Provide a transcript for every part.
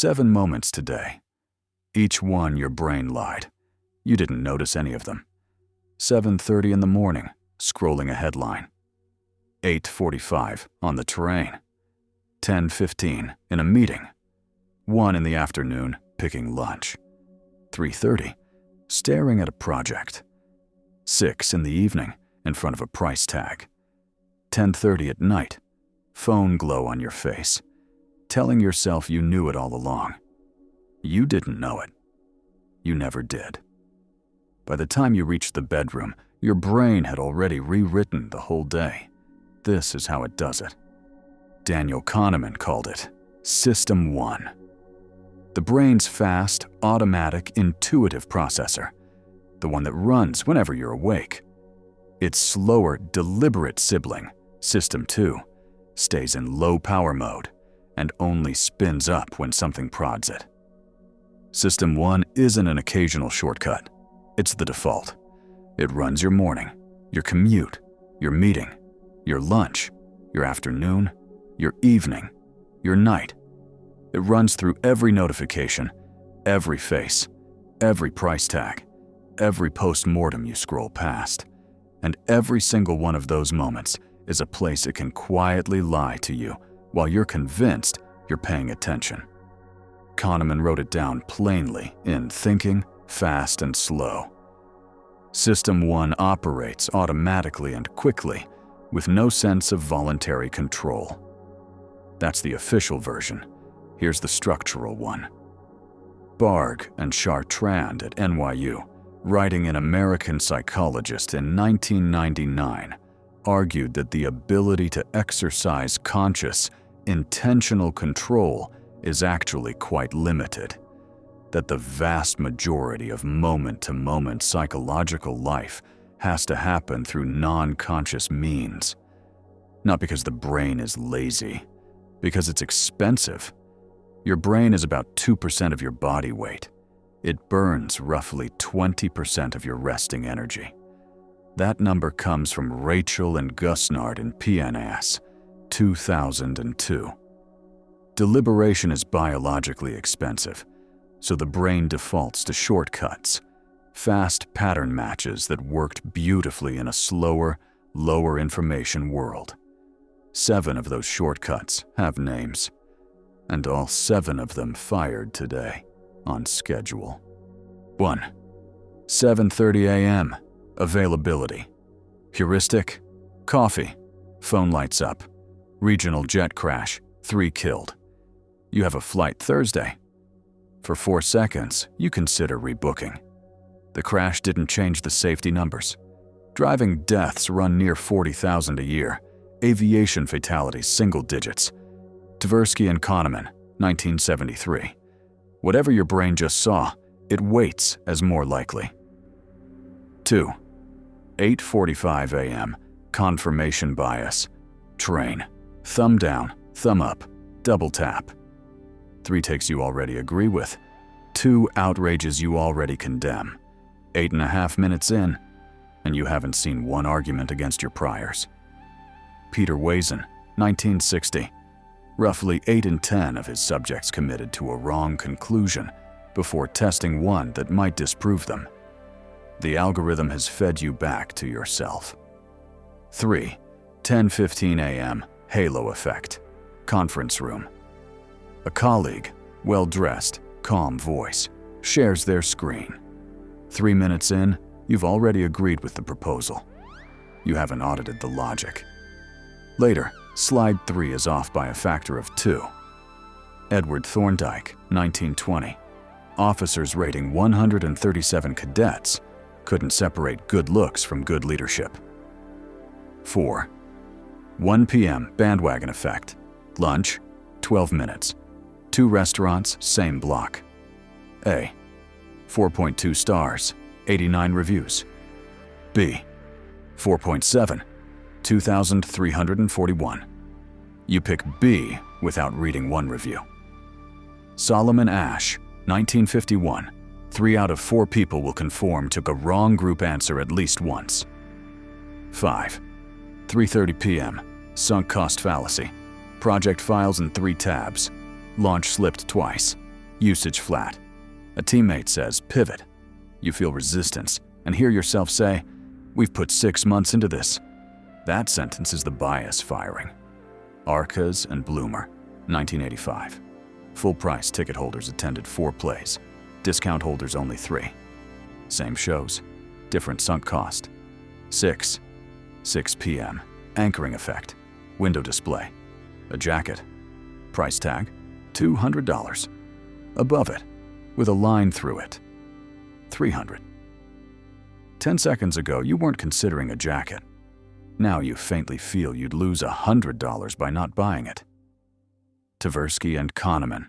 7 moments today. Each one your brain lied. You didn't notice any of them. 7:30 in the morning, scrolling a headline. 8:45 on the train. 10:15 in a meeting. 1 in the afternoon, picking lunch. 3:30, staring at a project. 6 in the evening, in front of a price tag. 10:30 at night, phone glow on your face, telling yourself you knew it all along. You didn't know it. You never did. By the time you reached the bedroom, your brain had already rewritten the whole day. This is how it does it. Daniel Kahneman called it System 1. The brain's fast, automatic, intuitive processor, the one that runs whenever you're awake. Its slower, deliberate sibling, System 2, stays in low power mode and only spins up when something prods it. System 1 isn't an occasional shortcut. It's the default. It runs your morning, your commute, your meeting, your lunch, your afternoon, your evening, your night. It runs through every notification, every face, every price tag, every post-mortem you scroll past. And every single one of those moments is a place it can quietly lie to you while you're convinced you're paying attention. Kahneman wrote it down plainly in Thinking, Fast and Slow. System 1 operates automatically and quickly, with no sense of voluntary control. That's the official version. Here's the structural one. Barg and Chartrand at NYU, writing in American Psychologist in 1999, argued that the ability to exercise conscious, intentional control is actually quite limited, that the vast majority of moment-to-moment psychological life has to happen through non-conscious means. Not because the brain is lazy, because it's expensive. Your brain is about 2% of your body weight. It burns roughly 20% of your resting energy. That number comes from Rachel and Gusnard in PNAS, 2002. Deliberation is biologically expensive, so the brain defaults to shortcuts, fast pattern matches that worked beautifully in a slower, lower information world. 7 of those shortcuts have names, and all 7 of them fired today, on schedule. 1. 7:30 a.m. Availability. Heuristic. Coffee. Phone lights up. Regional jet crash. 3 killed. You have a flight Thursday. For 4 seconds, you consider rebooking. The crash didn't change the safety numbers. Driving deaths run near 40,000 a year. Aviation fatalities single digits. Tversky and Kahneman, 1973. Whatever your brain just saw, it weights as more likely. 2. 8:45 a.m. Confirmation bias. Train. Thumb down, thumb up, double tap. 3 takes you already agree with. 2 outrages you already condemn. 8.5 minutes in, and you haven't seen one argument against your priors. Peter Wazen, 1960. Roughly 8 in 10 of his subjects committed to a wrong conclusion before testing one that might disprove them. The algorithm has fed you back to yourself. 3. 10:15 a.m. Halo effect. Conference room. A colleague, well-dressed, calm voice, shares their screen. 3 minutes in, you've already agreed with the proposal. You haven't audited the logic. Later, slide 3 is off by a factor of 2. Edward Thorndike, 1920. Officers rating 137 cadets couldn't separate good looks from good leadership. 4. 1 p.m. Bandwagon Effect. Lunch, 12 minutes. 2 restaurants, same block. A. 4.2 stars, 89 reviews. B. 4.7, 2,341. You pick B without reading 1 review. Solomon Ash, 1951. 3 out of 4 people will conform took a wrong group answer at least once. 5. 3:30 p.m. Sunk cost fallacy. Project files in 3 tabs. Launch slipped twice. Usage flat. A teammate says, pivot. You feel resistance and hear yourself say, we've put 6 months into this. That sentence is the bias firing. Arcas and Bloomer, 1985. Full price ticket holders attended 4 plays. Discount holders only 3. Same shows, different sunk cost. 6 p.m. Anchoring effect. Window display. A jacket. Price tag, $200. Above it, with a line through it, $300. 10 seconds ago, you weren't considering a jacket. Now you faintly feel you'd lose $100 by not buying it. Heuristic and Kahneman,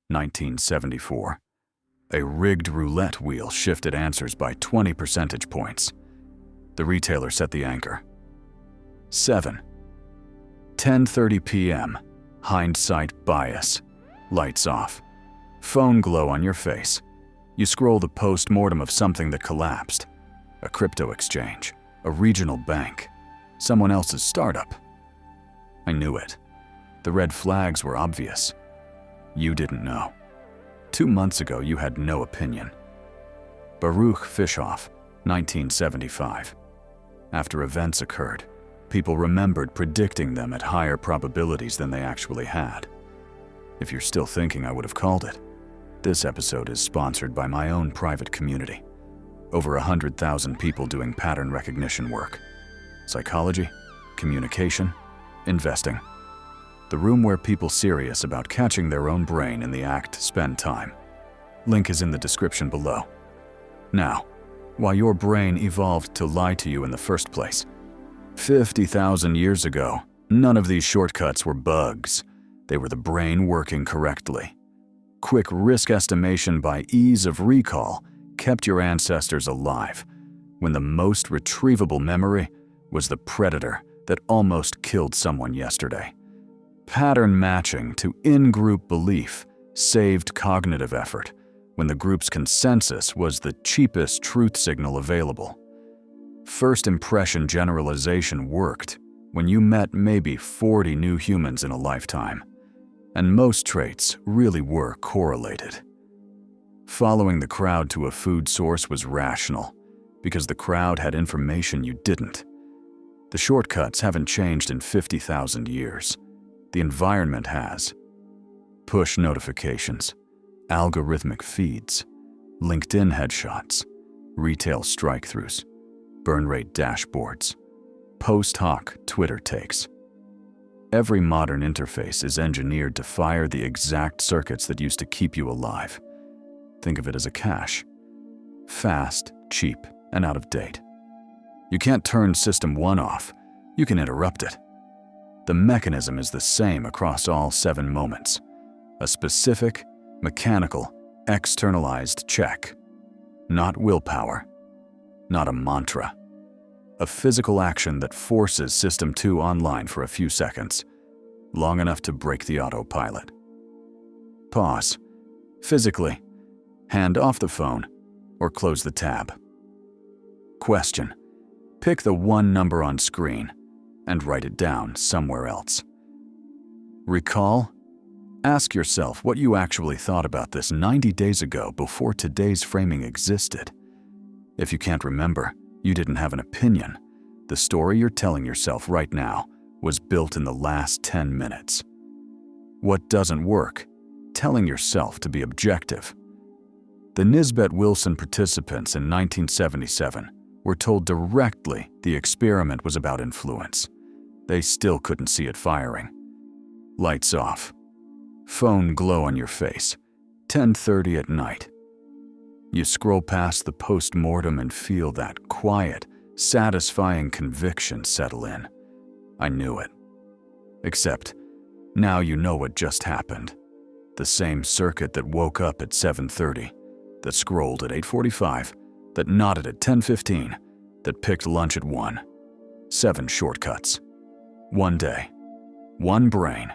1974. A rigged roulette wheel shifted answers by 20 percentage points. The retailer set the anchor. 7. 10:30 p.m. Hindsight Bias. Lights off. Phone glow on your face. You scroll the post-mortem of something that collapsed. A crypto exchange. A regional bank. Someone else's startup. I knew it. The red flags were obvious. You didn't know. 2 months ago, you had no opinion. Baruch Fishoff, 1975. After events occurred, people remembered predicting them at higher probabilities than they actually had. If you're still thinking I would have called it, this episode is sponsored by my own private community. Over 100,000 people doing pattern recognition work. Psychology, communication, investing. The room where people serious about catching their own brain in the act spend time. Link is in the description below. Now, why your brain evolved to lie to you in the first place. 50,000 years ago, none of these shortcuts were bugs. They were the brain working correctly. Quick risk estimation by ease of recall kept your ancestors alive when the most retrievable memory was the predator that almost killed someone yesterday. Pattern matching to in-group belief saved cognitive effort when the group's consensus was the cheapest truth signal available. First impression generalization worked when you met maybe 40 new humans in a lifetime, and most traits really were correlated. Following the crowd to a food source was rational because the crowd had information you didn't. The shortcuts haven't changed in 50,000 years. The environment has. Push notifications, algorithmic feeds, LinkedIn headshots, retail strike-throughs, burn rate dashboards, post hoc Twitter takes. Every modern interface is engineered to fire the exact circuits that used to keep you alive. Think of it as a cache. Fast, cheap, and out of date. You can't turn System 1 off. You can interrupt it. The mechanism is the same across all 7 moments. A specific, mechanical, externalized check. Not willpower. Not a mantra. A physical action that forces System 2 online for a few seconds, long enough to break the autopilot. Pause. Physically. Hand off the phone or close the tab. Question. Pick the one number on screen and write it down somewhere else. Recall? Ask yourself what you actually thought about this 90 days ago before today's framing existed. If you can't remember, you didn't have an opinion. The story you're telling yourself right now was built in the last 10 minutes. What doesn't work? Telling yourself to be objective. The Nisbet-Wilson participants in 1977 were told directly the experiment was about influence. They still couldn't see it firing. Lights off. Phone glow on your face. 10:30 at night. You scroll past the post-mortem and feel that quiet, satisfying conviction settle in. I knew it. Except, now you know what just happened. The same circuit that woke up at 7:30, that scrolled at 8:45, that nodded at 10:15, that picked lunch at 1. 7 shortcuts. 1 day. 1 brain.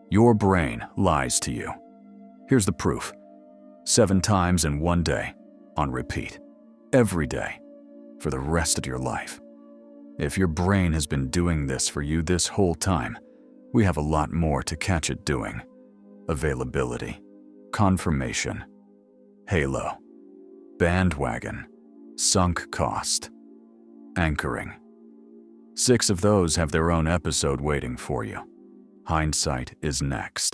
Your brain lies to you. Here's the proof. 7 times in 1 day, on repeat. Every day. For the rest of your life. If your brain has been doing this for you this whole time, we have a lot more to catch it doing. Availability. confirmation, halo, bandwagon, sunk cost, anchoring. 6 of those have their own episode waiting for you. Hindsight is next.